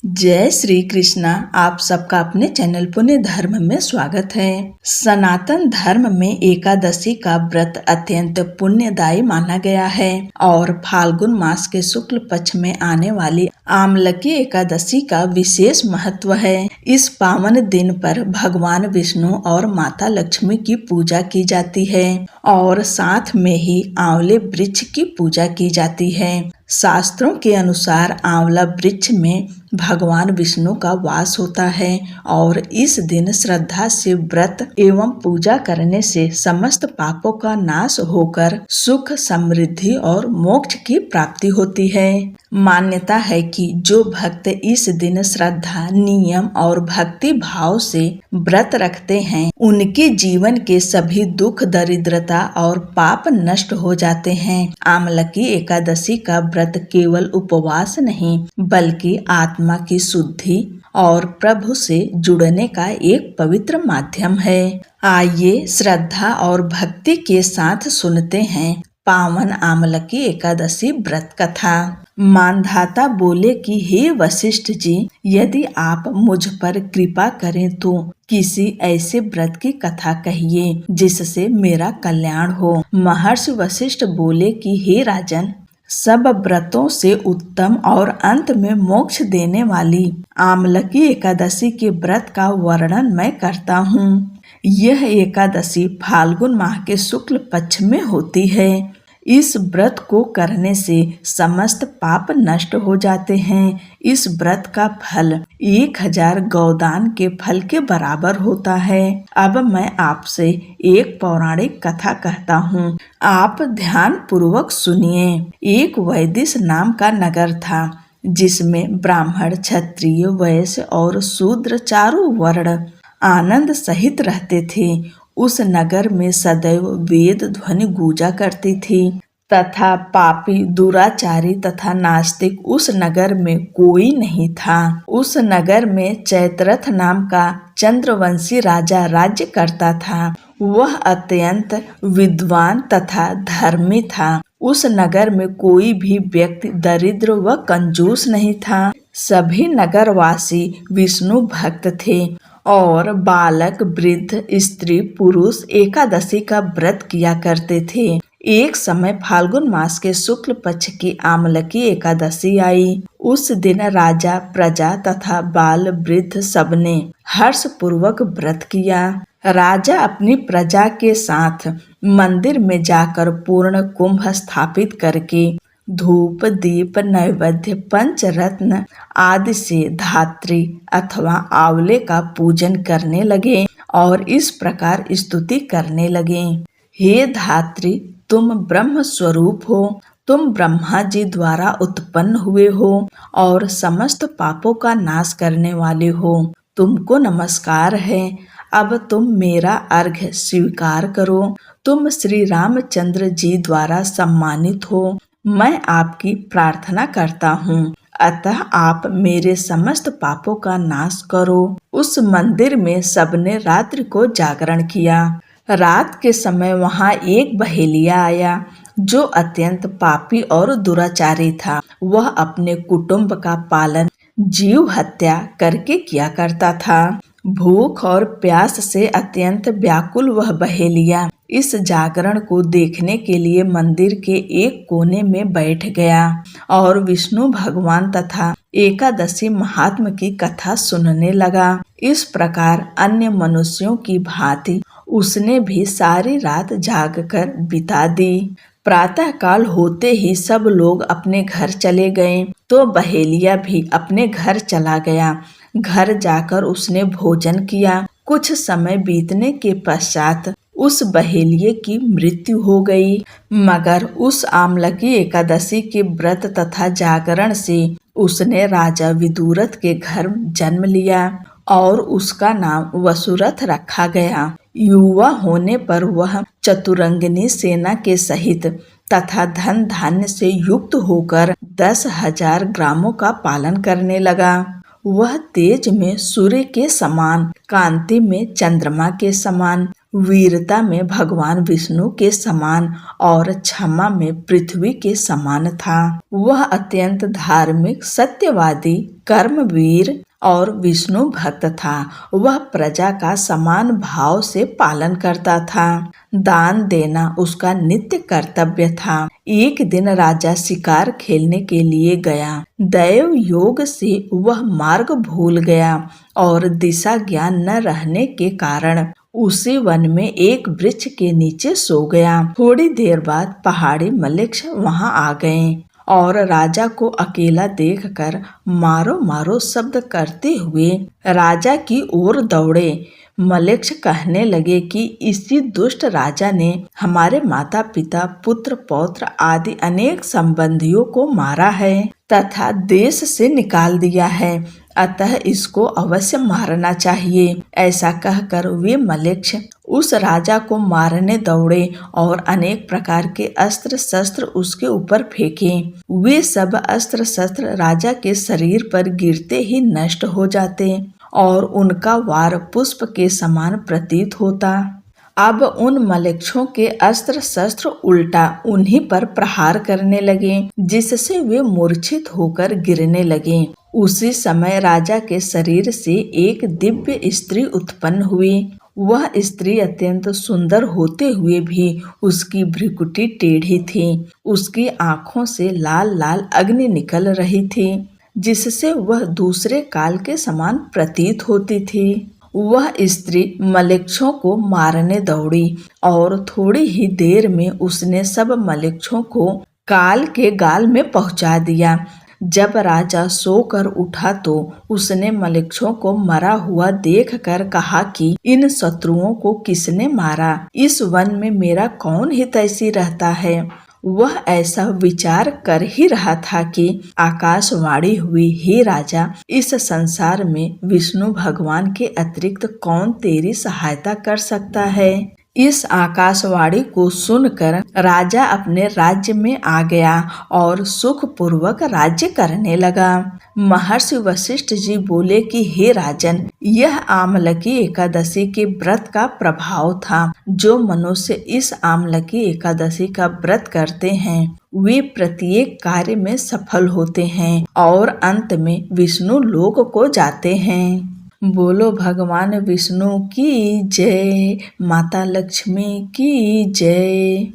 जय श्री कृष्णा। आप सबका अपने चैनल पुण्य धर्म में स्वागत है। सनातन धर्म में एकादशी का व्रत अत्यंत पुण्यदायी माना गया है और फाल्गुन मास के शुक्ल पक्ष में आने वाली आमलकी एकादशी का विशेष महत्व है। इस पावन दिन पर भगवान विष्णु और माता लक्ष्मी की पूजा की जाती है और साथ में ही आंवले वृक्ष की पूजा की जाती है। शास्त्रों के अनुसार आंवला वृक्ष में भगवान विष्णु का वास होता है और इस दिन श्रद्धा से व्रत एवं पूजा करने से समस्त पापों का नाश होकर सुख, समृद्धि और मोक्ष की प्राप्ति होती है। मान्यता है कि जो भक्त इस दिन श्रद्धा, नियम और भक्ति भाव से व्रत रखते हैं, उनके जीवन के सभी दुख, दरिद्रता और पाप नष्ट हो जाते हैं। आमलकी एकादशी का व्रत केवल उपवास नहीं बल्कि आत्मा की शुद्धि और प्रभु से जुड़ने का एक पवित्र माध्यम है। आइए श्रद्धा और भक्ति के साथ सुनते हैं पावन आमलकी एकादशी व्रत कथा। मानधाता बोले कि हे वशिष्ठ जी, यदि आप मुझ पर कृपा करें तो किसी ऐसे व्रत की कथा कहिए जिससे मेरा कल्याण हो। महर्षि वशिष्ठ बोले कि हे राजन, सब व्रतों से उत्तम और अंत में मोक्ष देने वाली आमलकी एकादशी के व्रत का वर्णन मैं करता हूँ। यह एकादशी फाल्गुन माह के शुक्ल पक्ष में होती है। इस व्रत को करने से समस्त पाप नष्ट हो जाते हैं। इस व्रत का फल 1000 गौदान के फल के बराबर होता है। अब मैं आपसे एक पौराणिक कथा कहता हूँ, आप ध्यान पूर्वक सुनिए। एक वैदिश नाम का नगर था जिसमें ब्राह्मण, क्षत्रिय, वैश्य और शूद्र चारों वर्ण आनंद सहित रहते थे। उस नगर में सदैव वेद ध्वनि गूंजा करती थी तथा पापी, दुराचारी तथा नास्तिक उस नगर में कोई नहीं था। उस नगर में चैत्रथ नाम का चंद्रवंशी राजा राज्य करता था। वह अत्यंत विद्वान तथा धर्मी था। उस नगर में कोई भी व्यक्ति दरिद्र व कंजूस नहीं था। सभी नगरवासी विष्णु भक्त थे और बालक, वृद्ध, स्त्री, पुरुष एकादशी का व्रत किया करते थे। एक समय फाल्गुन मास के शुक्ल पक्ष की आमलकी एकादशी आई। उस दिन राजा, प्रजा तथा बाल, वृद्ध सबने हर्ष पूर्वक व्रत किया। राजा अपनी प्रजा के साथ मंदिर में जाकर पूर्ण कुंभ स्थापित करके धूप, दीप, नैवेद्य, पंचरत्न आदि से धात्री अथवा आंवले का पूजन करने लगे और इस प्रकार स्तुति करने लगे। हे धात्री, तुम ब्रह्म स्वरूप हो, तुम ब्रह्मा जी द्वारा उत्पन्न हुए हो और समस्त पापों का नाश करने वाले हो। तुमको नमस्कार है। अब तुम मेरा अर्घ्य स्वीकार करो। तुम श्री रामचंद्र जी द्वारा सम्मानित हो। मैं आपकी प्रार्थना करता हूँ, अतः आप मेरे समस्त पापों का नाश करो। उस मंदिर में सबने रात्रि को जागरण किया। रात के समय वहाँ एक बहेलिया आया जो अत्यंत पापी और दुराचारी था। वह अपने कुटुंब का पालन जीव हत्या करके किया करता था। भूख और प्यास से अत्यंत व्याकुल वह बहेलिया इस जागरण को देखने के लिए मंदिर के एक कोने में बैठ गया और विष्णु भगवान तथा एकादशी महात्म की कथा सुनने लगा। इस प्रकार अन्य मनुष्यों की भांति उसने भी सारी रात जागकर बिता दी। प्रातः काल होते ही सब लोग अपने घर चले गए तो बहेलिया भी अपने घर चला गया। घर जाकर उसने भोजन किया। कुछ समय बीतने के पश्चात उस बहेलिये की मृत्यु हो गई। मगर उस आमलकी एकादशी के व्रत तथा जागरण से उसने राजा विदुरथ के घर जन्म लिया और उसका नाम वसुरथ रखा गया। युवा होने पर वह चतुरंगिनी सेना के सहित तथा धन धान्य से युक्त होकर 10,000 ग्रामों का पालन करने लगा। वह तेज में सूर्य के समान, कांति में चंद्रमा के समान, वीरता में भगवान विष्णु के समान और क्षमा में पृथ्वी के समान था। वह अत्यंत धार्मिक, सत्यवादी, कर्मवीर और विष्णु भक्त था। वह प्रजा का समान भाव से पालन करता था। दान देना उसका नित्य कर्तव्य था। एक दिन राजा शिकार खेलने के लिए गया। दैव योग से वह मार्ग भूल गया और दिशा ज्ञान न रहने के कारण उसी वन में एक वृक्ष के नीचे सो गया। थोड़ी देर बाद पहाड़ी मलेच्छ वहां आ गए और राजा को अकेला देखकर मारो मारो शब्द करते हुए राजा की ओर दौड़े। मलेच्छ कहने लगे कि इसी दुष्ट राजा ने हमारे माता पिता, पुत्र पौत्र आदि अनेक संबंधियों को मारा है तथा देश से निकाल दिया है, अतः इसको अवश्य मारना चाहिए। ऐसा कहकर वे मलेच्छ उस राजा को मारने दौड़े और अनेक प्रकार के अस्त्र शस्त्र उसके ऊपर फेंके। वे सब अस्त्र शस्त्र राजा के शरीर पर गिरते ही नष्ट हो जाते और उनका वार पुष्प के समान प्रतीत होता। अब उन मलेच्छों के अस्त्र शस्त्र उल्टा उन्हीं पर प्रहार करने लगे, जिससे वे मूर्छित होकर गिरने लगे। उसी समय राजा के शरीर से एक दिव्य स्त्री उत्पन्न हुई। वह स्त्री अत्यंत सुंदर होते हुए भी उसकी भ्रुकुटी टेढ़ी थी। उसकी आंखों से लाल लाल अग्नि निकल रही थी, जिससे वह दूसरे काल के समान प्रतीत होती थी। वह स्त्री मलेच्छों को मारने दौड़ी और थोड़ी ही देर में उसने सब मलेच्छों को काल के गाल में पहुंचा दिया। जब राजा सोकर उठा तो उसने मलेच्छों को मरा हुआ देखकर कहा कि इन शत्रुओं को किसने मारा? इस वन में मेरा कौन हितैषी रहता है? वह ऐसा विचार कर ही रहा था कि आकाशवाणी हुई, हे राजा, इस संसार में विष्णु भगवान के अतिरिक्त कौन तेरी सहायता कर सकता है? इस आकाशवाणी को सुनकर राजा अपने राज्य में आ गया और सुख पूर्वक राज्य करने लगा। महर्षि वशिष्ठ जी बोले कि हे राजन, यह आमलकी एकादशी के व्रत का प्रभाव था। जो मनुष्य इस आमलकी एकादशी का व्रत करते हैं वे प्रत्येक कार्य में सफल होते हैं और अंत में विष्णु लोक को जाते हैं। बोलो भगवान विष्णु की जय, माता लक्ष्मी की जय।